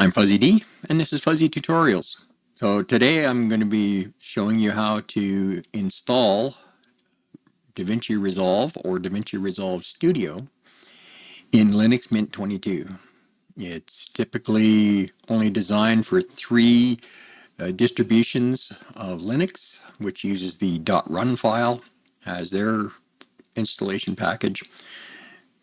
I'm Fuzzee D, and this is Fuzzee Tutorials. So today I'm going to be showing you how to install Davinci Resolve or Davinci Resolve Studio in Linux Mint 22. It's typically only designed for three distributions of Linux, which uses the .run file as their installation package.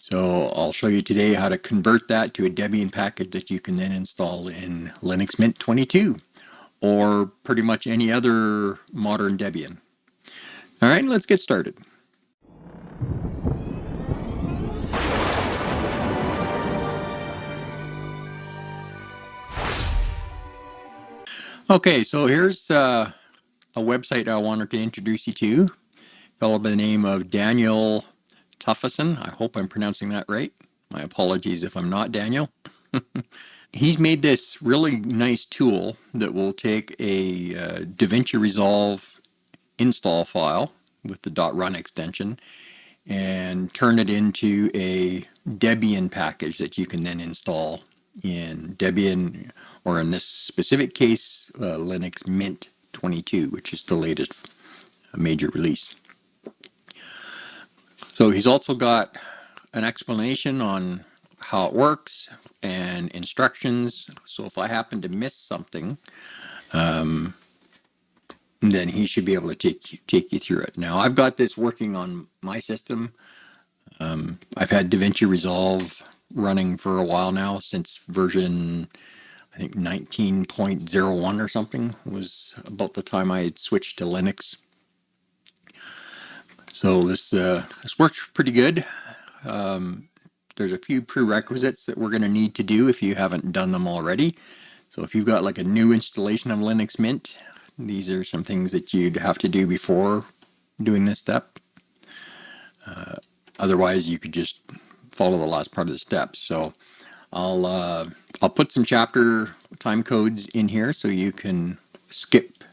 So I'll show you today how to convert that to a Debian package that you can then install in Linux Mint 22 or pretty much any other modern Debian. All right, let's get started. Okay, so here's a website I wanted to introduce you to. A fellow by the name of Daniel Tuffason. I hope I'm pronouncing that right. My apologies if I'm not, Daniel. He's made this really nice tool that will take a Davinci Resolve install file with the .run extension and turn it into a Debian package that you can then install in Debian, or in this specific case, Linux Mint 22, which is the latest major release. So he's also got an explanation on how it works and instructions. So if I happen to miss something, then he should be able to take you through it. Now I've got this working on my system. I've had Davinci Resolve running for a while now, since version I think 19.01 or something was about the time I had switched to Linux. So this works pretty good. There's a few prerequisites that we're going to need to do if you haven't done them already. So if you've got like a new installation of Linux Mint, these are some things that you'd have to do before doing this step. Otherwise, you could just follow the last part of the steps. So I'll put some chapter time codes in here so you can skip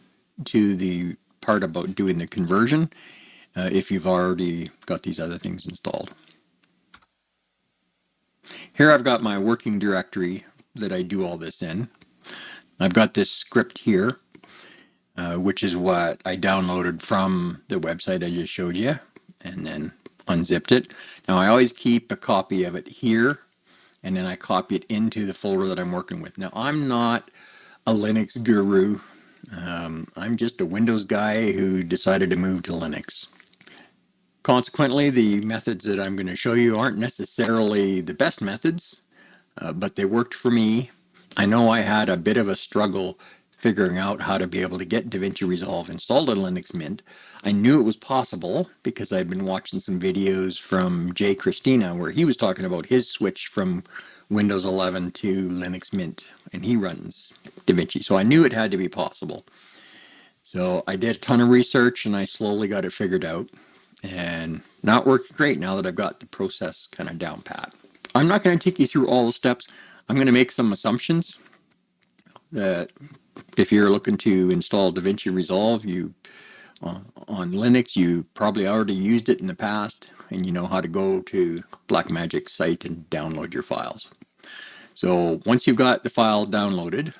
to the part about doing the conversion if you've already got these other things installed. Here I've got my working directory that I do all this in. I've got this script here, which is what I downloaded from the website I just showed you, and then unzipped it. Now I always keep a copy of it here, and then I copy it into the folder that I'm working with. Now I'm not a Linux guru. I'm just a Windows guy who decided to move to Linux. Consequently, the methods that I'm going to show you aren't necessarily the best methods, but they worked for me. I know I had a bit of a struggle figuring out how to be able to get Davinci Resolve installed on Linux Mint. I knew it was possible because I'd been watching some videos from Jay Christina where he was talking about his switch from Windows 11 to Linux Mint, and he runs Davinci. So I knew it had to be possible. So I did a ton of research and I slowly got it figured out. And not working great now that I've got the process kind of down pat. I'm not going to take you through all the steps. I'm going to make some assumptions that if you're looking to install Davinci Resolve, on Linux, you probably already used it in the past and you know how to go to Blackmagic's site and download your files. So once you've got the file downloaded,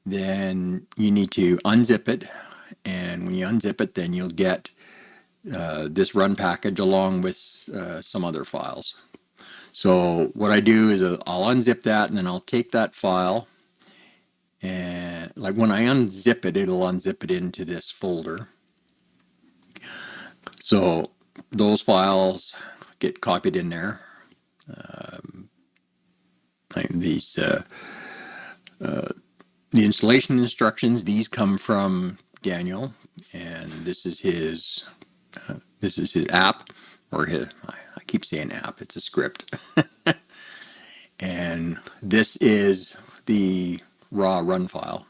then you need to unzip it. And when you unzip it, then you'll get this run package along with some other files. So what I do is I'll unzip that, and then I'll take that file, and like when I unzip it, it'll unzip it into this folder. So those files get copied in there. The installation instructions, these come from Daniel, and this is his app, or I keep saying app, it's a script. And this is the raw run file.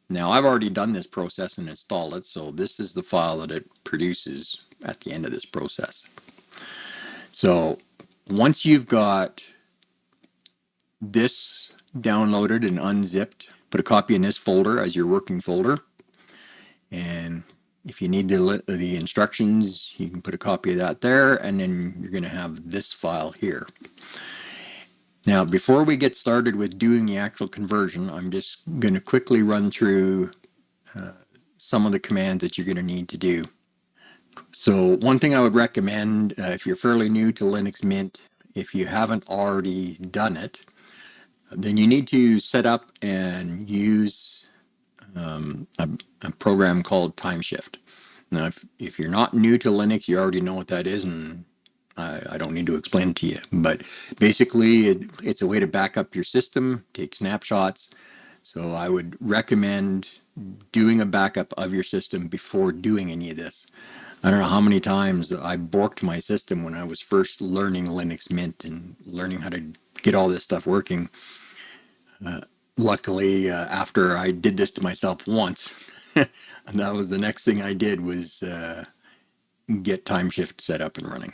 Now I've already done this process and installed it, so this is the file that it produces at the end of this process. So once you've got this downloaded and unzipped, put a copy in this folder as your working folder, and if you need the instructions, you can put a copy of that there, and then you're going to have this file here. Now, before we get started with doing the actual conversion, I'm just going to quickly run through some of the commands that you're going to need to do. So one thing I would recommend, if you're fairly new to Linux Mint, if you haven't already done it, then you need to set up and use a program called TimeShift. Now, if you're not new to Linux, you already know what that is, and I don't need to explain it to you. But basically, it's a way to back up your system, take snapshots. So I would recommend doing a backup of your system before doing any of this. I don't know how many times I borked my system when I was first learning Linux Mint and learning how to get all this stuff working. Luckily, after I did this to myself once, and that was the next thing I did was get TimeShift set up and running.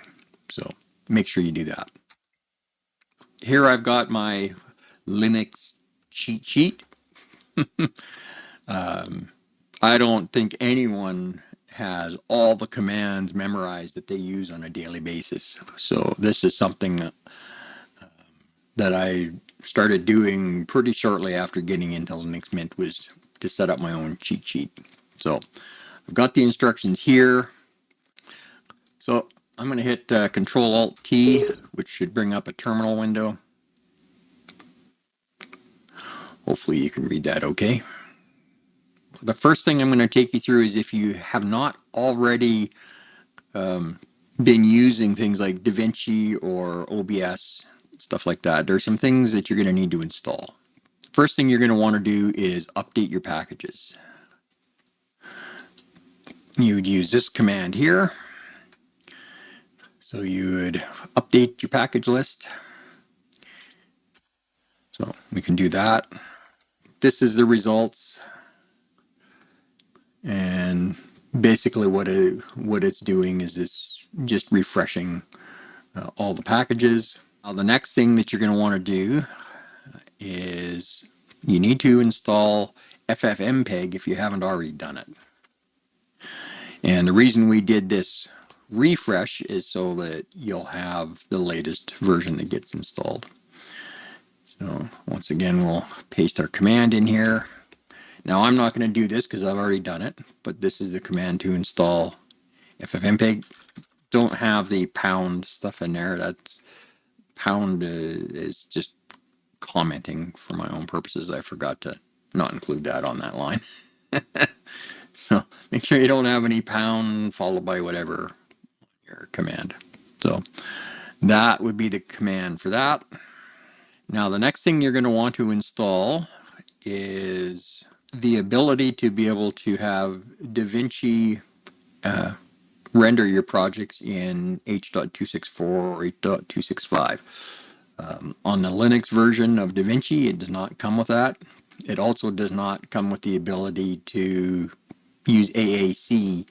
So make sure you do that. Here I've got my Linux cheat sheet. I don't think anyone has all the commands memorized that they use on a daily basis. So this is something that I started doing pretty shortly after getting into Linux Mint, was to set up my own cheat sheet. So I've got the instructions here. So I'm going to hit Control-Alt-T, which should bring up a terminal window. Hopefully you can read that okay. The first thing I'm going to take you through is, if you have not already been using things like Davinci or OBS, stuff like that, there's some things that you're going to need to install. First thing you're going to want to do is update your packages. You would use this command here. So you would update your package list. So we can do that. This is the results. And basically what it's doing is this, just refreshing all the packages. Now the next thing that you're going to want to do is you need to install FFmpeg if you haven't already done it. And the reason we did this refresh is so that you'll have the latest version that gets installed. So once again, we'll paste our command in here. Now I'm not going to do this because I've already done it, but this is the command to install FFmpeg. Don't have the pound stuff in there. That's pound is just commenting for my own purposes. I forgot to not include that on that line. So make sure you don't have any pound followed by whatever your command. So that would be the command for that. Now the next thing you're going to want to install is the ability to be able to have Davinci render your projects in H.264 or H.265. On the Linux version of Davinci, it does not come with that. It also does not come with the ability to use AAC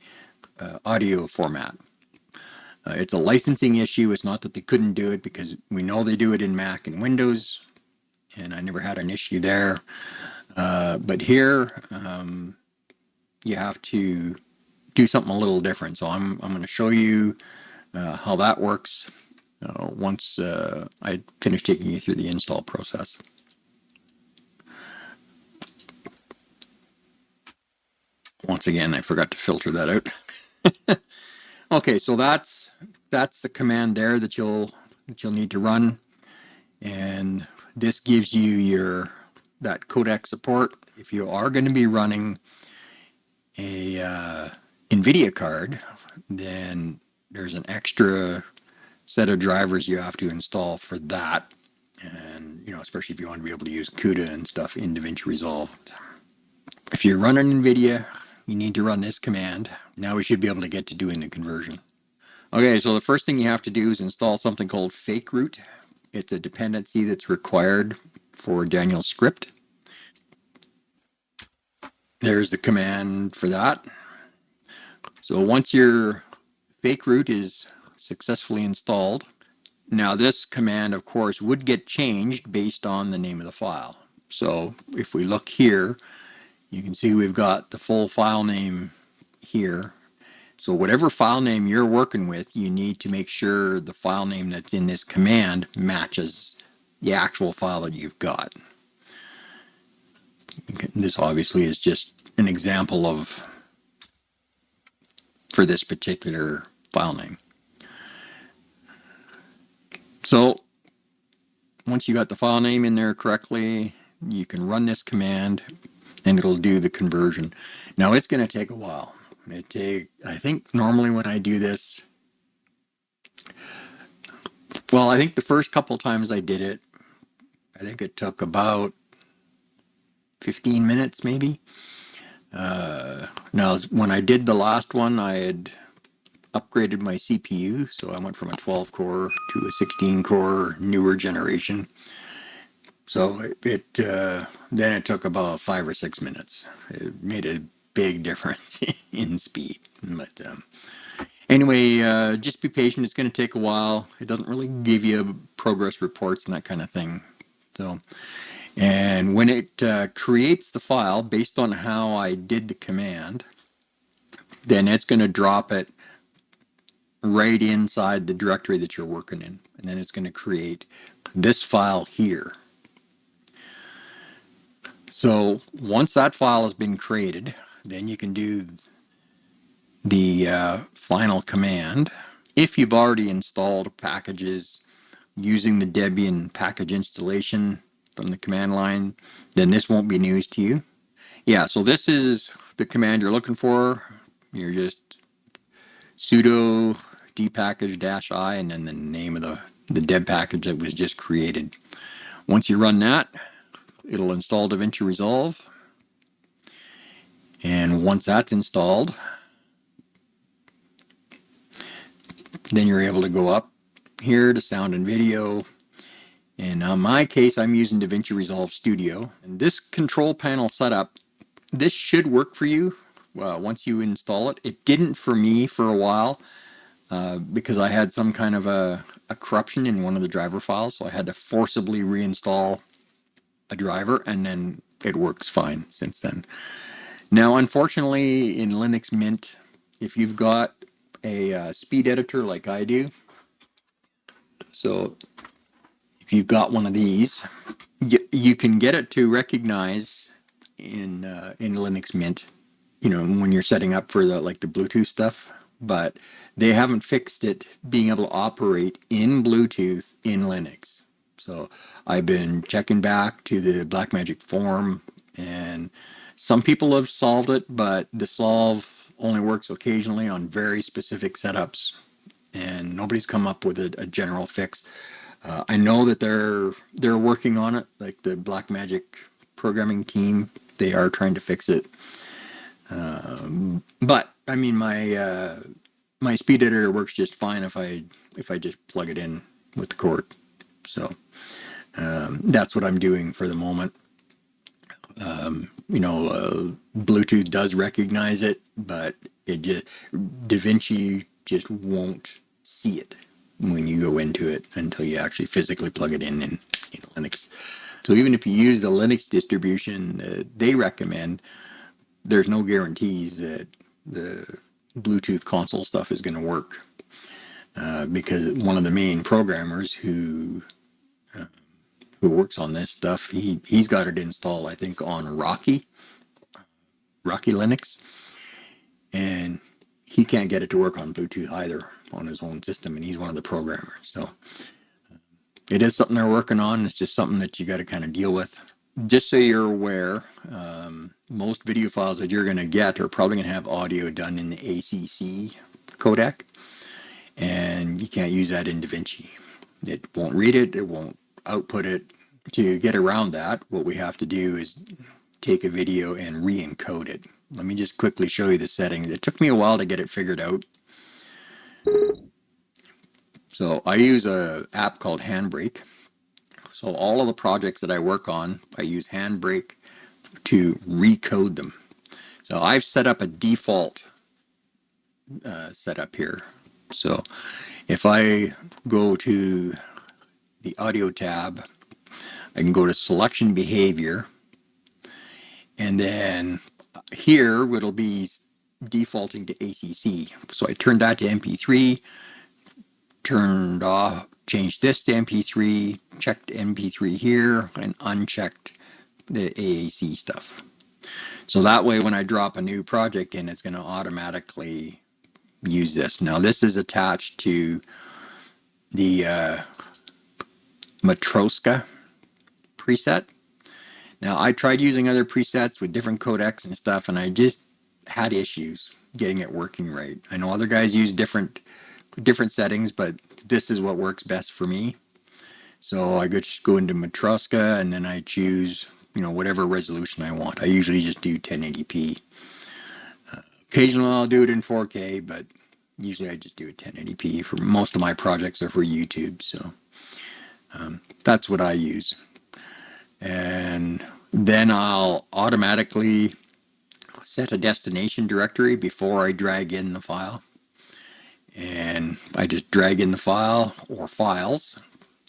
audio format. It's a licensing issue. It's not that they couldn't do it, because we know they do it in Mac and Windows, and I never had an issue there. But here, you have to do something a little different. So I'm going to show you how that works once I finish taking you through the install process. Once again, I forgot to filter that out. Okay, so that's the command there that you'll need to run, and this gives you that codec support. If you are going to be running a NVIDIA card, then there's an extra set of drivers you have to install for that, and especially if you want to be able to use CUDA and stuff in Davinci Resolve. If you're running NVIDIA, you need to run this command. Now we should be able to get to doing the conversion. Okay, so the first thing you have to do is install something called fake root. It's a dependency that's required for Daniel's script. There's the command for that. So once your fake root is successfully installed, now this command, of course, would get changed based on the name of the file. So if we look here, you can see we've got the full file name here. So whatever file name you're working with, you need to make sure the file name that's in this command matches the actual file that you've got. This obviously is just an example of for this particular file name. So once you got the file name in there correctly, you can run this command and it'll do the conversion. Now it's going to take a while. I think normally when I do this, well, I think the first couple times I did it, I think it took about 15 minutes maybe. Now when I did the last one, I had upgraded my CPU, so I went from a 12 core to a 16 core newer generation. So then it took about 5 or 6 minutes. It made a big difference in speed. But anyway, just be patient. It's going to take a while. It doesn't really give you progress reports and that kind of thing. So, and when it creates the file based on how I did the command, then it's going to drop it right inside the directory that you're working in. And then it's going to create this file here. So once that file has been created, then you can do the final command. If you've already installed packages using the Debian package installation from the command line, then this won't be news to you. Yeah, so this is the command you're looking for. You're just sudo dpackage-i and then the name of the deb package that was just created. Once you run that, it'll install Davinci Resolve. And once that's installed, then you're able to go up here to sound and video. And in my case, I'm using Davinci Resolve Studio. And this control panel setup, this should work for you once you install it. It didn't for me for a while because I had some kind of a corruption in one of the driver files. So I had to forcibly reinstall a driver, and then it works fine since then. Now, unfortunately, in Linux Mint, if you've got a speed editor like I do, so if you've got one of these, you can get it to recognize in Linux Mint, when you're setting up for the Bluetooth stuff, but they haven't fixed it being able to operate in Bluetooth in Linux. So I've been checking back to the Blackmagic forum, and some people have solved it, but the solve only works occasionally on very specific setups, and nobody's come up with a general fix. I know that they're working on it, like the Blackmagic programming team. They are trying to fix it. But I mean, my speed editor works just fine if I just plug it in with the cord. So that's what I'm doing for the moment. Bluetooth does recognize it, but Davinci just won't see it when you go into it until you actually physically plug it in Linux. So even if you use the Linux distribution they recommend, there's no guarantees that the Bluetooth console stuff is going to work because one of the main programmers who works on this stuff, he's got it installed, I think, on Rocky Linux, and he can't get it to work on Bluetooth either on his own system, and he's one of the programmers. So it is something they're working on. It's just something that you got to kind of deal with. Just so you're aware, most video files that you're going to get are probably going to have audio done in the ACC codec, and you can't use that in Davinci. It won't read it, it won't output it. To get around that, what we have to do is take a video and re-encode it. Let me just quickly show you the settings. It took me a while to get it figured out. So I use an app called Handbrake. So all of the projects that I work on, I use Handbrake to recode them. So I've set up a default setup here. So if I go to the audio tab, I can go to selection behavior, and then here it'll be defaulting to ACC. So I turned that to MP3, turned changed this to MP3, checked MP3 here, and unchecked the AAC stuff. So that way when I drop a new project in, it's going to automatically use this. Now this is attached to the Matroska preset. Now I tried using other presets with different codecs and stuff, and I just had issues getting it working right. I know other guys use different settings, but this is what works best for me. So I just go into Matroska and then I choose, you know, whatever resolution I want. I usually just do 1080p. Occasionally I'll do it in 4K, but usually I just do it 1080p. For most of my projects are for YouTube, so that's what I use. And then I'll automatically set a destination directory before I drag in the file. And I just drag in the file or files.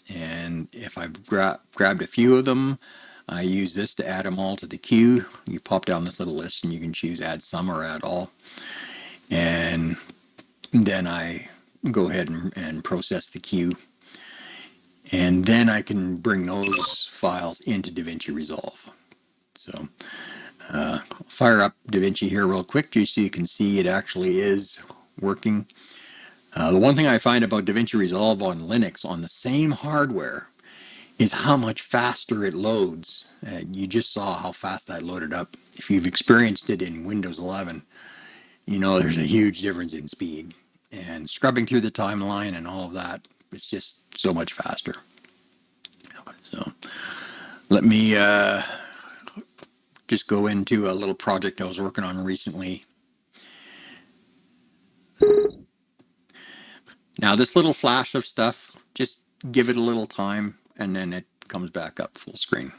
And if I've grabbed a few of them, I use this to add them all to the queue. You pop down this little list and you can choose add some or add all. And then I go ahead and process the queue. And then I can bring those files into Davinci Resolve. So I'll fire up Davinci here real quick just so you can see it actually is working. The one thing I find about Davinci Resolve on Linux on the same hardware is how much faster it loads. You just saw how fast that loaded up. If you've experienced it in Windows 11, you know there's a huge difference in speed. And scrubbing through the timeline and all of that, it's just so much faster. So let me just go into a little project I was working on recently. Now this little flash of stuff, just give it a little time and then it comes back up full screen.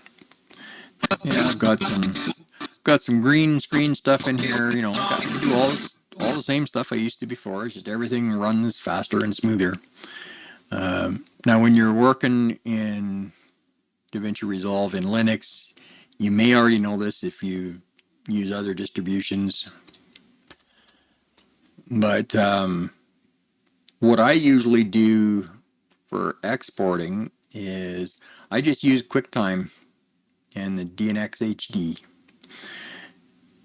Yeah, I've got some green screen stuff in here, you know, got to do all the same stuff I used to before. It's just everything runs faster and smoother. Now when you're working in Davinci Resolve in Linux, you may already know this if you use other distributions. But what I usually do for exporting is I just use QuickTime and the DNX HD.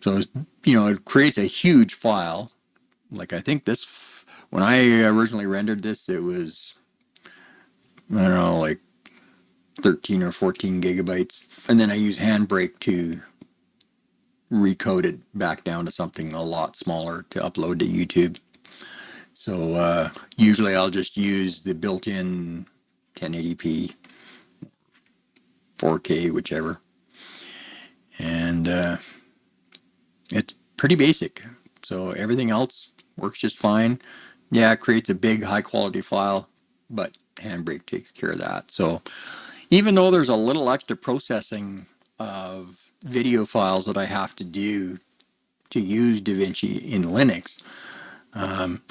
So, you know, it creates a huge file. Like I think this, when I originally rendered this, it was, I don't know, like 13 or 14 gigabytes. And then I use Handbrake to recode it back down to something a lot smaller to upload to YouTube. So usually I'll just use the built-in 1080p, 4K, whichever. And it's pretty basic. So everything else works just fine. Yeah, it creates a big high-quality file, but Handbrake takes care of that. So even though there's a little extra processing of video files that I have to do to use Davinci in Linux,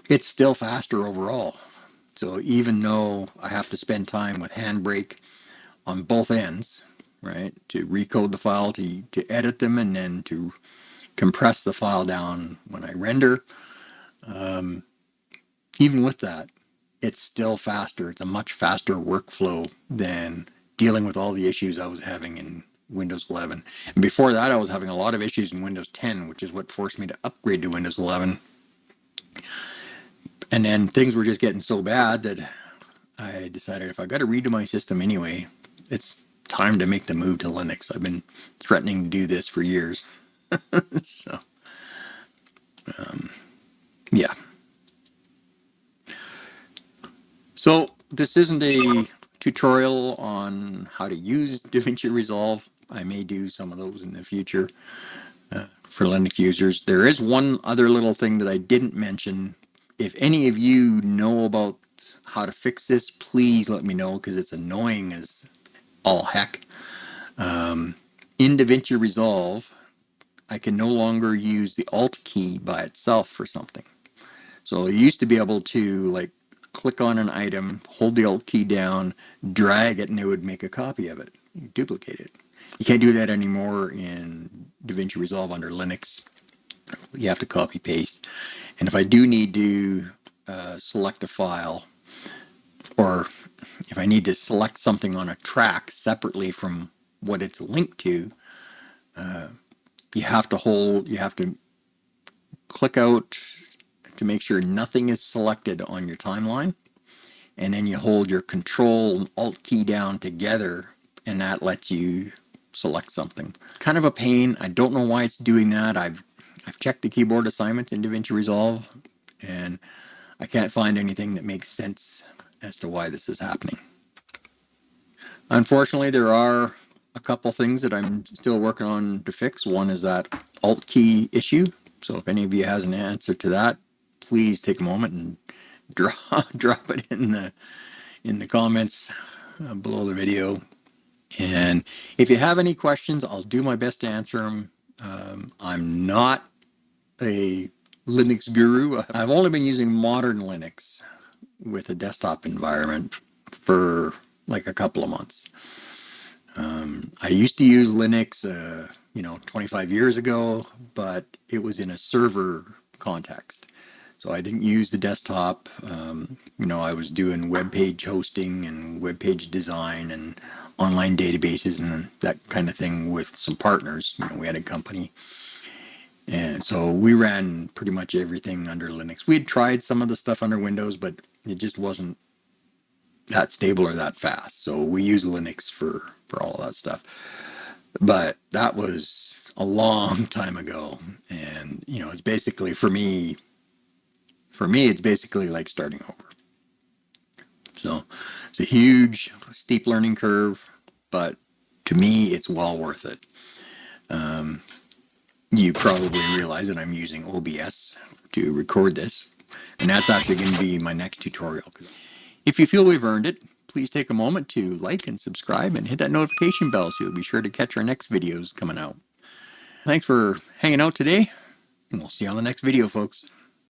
it's still faster overall. So even though I have to spend time with Handbrake on both ends, right, to recode the file, to edit them, and then to compress the file down when I render, even with that, it's still faster. It's a much faster workflow than dealing with all the issues I was having in Windows 11. And before that, I was having a lot of issues in Windows 10, which is what forced me to upgrade to Windows 11. And then things were just getting so bad that I decided if I got to redo my system anyway, it's time to make the move to Linux. I've been threatening to do this for years. So, yeah. So this isn't a tutorial on how to use Davinci Resolve. I may do some of those in the future for Linux users. There is one other little thing that I didn't mention. If any of you know about how to fix this, please let me know, because it's annoying as all heck. In Davinci Resolve, I can no longer use the Alt key by itself for something. So I used to be able to like click on an item, hold the Alt key down, drag it, and it would make a copy of it. You duplicate it. You can't do that anymore in Davinci Resolve under Linux. You have to copy paste. And if I do need to select a file or if I need to select something on a track separately from what it's linked to, you have to click out to make sure nothing is selected on your timeline, and then you hold your Control and Alt key down together, and that lets you select something. Kind of a pain. I don't know why it's doing that. I've checked the keyboard assignments in Davinci Resolve, and I can't find anything that makes sense as to why this is happening. Unfortunately, there are a couple things that I'm still working on to fix. One is that Alt key issue. So if any of you has an answer to that, please take a moment and drop it in the comments below the video. And if you have any questions, I'll do my best to answer them. I'm not a Linux guru. I've only been using modern Linux with a desktop environment for like a couple of months. I used to use Linux, 25 years ago, but it was in a server context. So I didn't use the desktop. I was doing web page hosting and web page design and online databases and that kind of thing with some partners. We had a company. And so we ran pretty much everything under Linux. We had tried some of the stuff under Windows, but it just wasn't that stable or that fast. So we use Linux for all of that stuff. But that was a long time ago. And, it's basically, for me, it's basically like starting over. So it's a huge, steep learning curve, but to me, it's well worth it. You probably realize that I'm using OBS to record this, and that's actually going to be my next tutorial. If you feel we've earned it, please take a moment to like and subscribe and hit that notification bell so you'll be sure to catch our next videos coming out. Thanks for hanging out today, and we'll see you on the next video, folks.